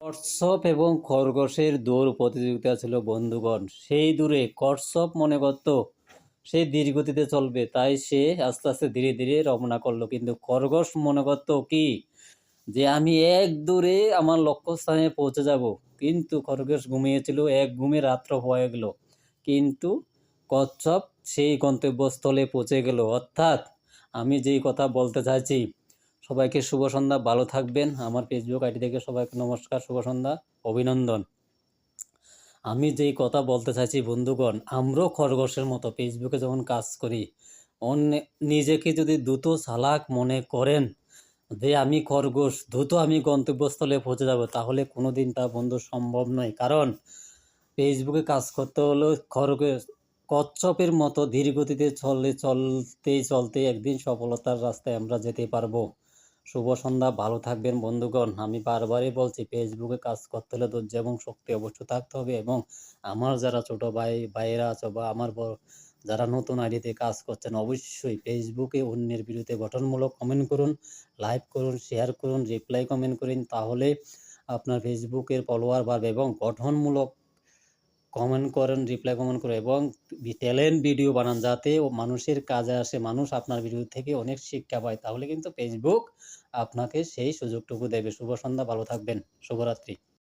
কচ্ছপ এবং খরগোশের দৌড় প্রতিযোগিতা ছিল বন্ধুগণ। সেই দূরে কচ্ছপ মনে করত সে ধীরগতিতে চলবে, তাই সে আস্তে আস্তে ধীরে ধীরে রওনা করলো। কিন্তু খরগোশ মনে করত কি যে আমি এক দূরে আমার লক্ষ্যস্থানে পৌঁছে যাব। কিন্তু খরগোশ ঘুমিয়েছিল, এক ঘুমে রাত্র হয়ে গেল, কিন্তু কচ্ছপ সেই গন্তব্যস্থলে পৌঁছে গেল। অর্থাৎ আমি যেই কথা বলতে চাইছি, সবাইকে শুভ সন্ধ্যা, ভালো থাকবেন। আমার ফেসবুক আইডি থেকে সবাইকে নমস্কার, শুভ সন্ধ্যা, অভিনন্দন। আমি যেই কথা বলতে চাইছি বন্ধুগণ, আমরাও খরগোশের মতো ফেসবুকে যখন কাজ করি, অন্য নিজেকে যদি দ্রুত চালাক মনে করেন যে আমি খরগোশ, দ্রুত আমি গন্তব্যস্থলে পৌঁছে যাব, তাহলে কোনো দিন তা বন্ধু সম্ভব নয়। কারণ ফেসবুকে কাজ করতে হলেও খরগোশ কচ্ছপের মতো ধীর গতিতে চলতে একদিন সফলতার রাস্তায় আমরা যেতে পারবো। শুভ সন্ধ্যা, ভালো থাকবেন বন্ধুগণ। আমি বারবারই বলছি, ফেসবুকে কাজ করতে হলে ধৈর্য এবং শক্তি অবশ্য থাকতে হবে। এবং আমার যারা ছোট ভাইয়েরা আছে বা আমার যারা নতুন আইডিতে কাজ করছেন, অবশ্যই ফেসবুকে অন্যের বিরুদ্ধে গঠনমূলক কমেন্ট করুন, লাইক করুন, শেয়ার করুন, রিপ্লাই কমেন্ট করুন। তাহলে আপনার ফেসবুকের ফলোয়ার বাড়বে। এবং গঠনমূলক কমেন্ট করেন, রিপ্লাই কমেন্ট করেন এবং ট্যালেন্ট ভিডিও বানান, যাতে মানুষের কাজে আসে, মানুষ আপনার ভিডিও থেকে অনেক শিক্ষা পায়। তাহলে কিন্তু ফেসবুক আপনাকে সেই সুযোগটুকু দেবে। শুভ সন্ধ্যা, ভালো থাকবেন, শুভরাত্রি।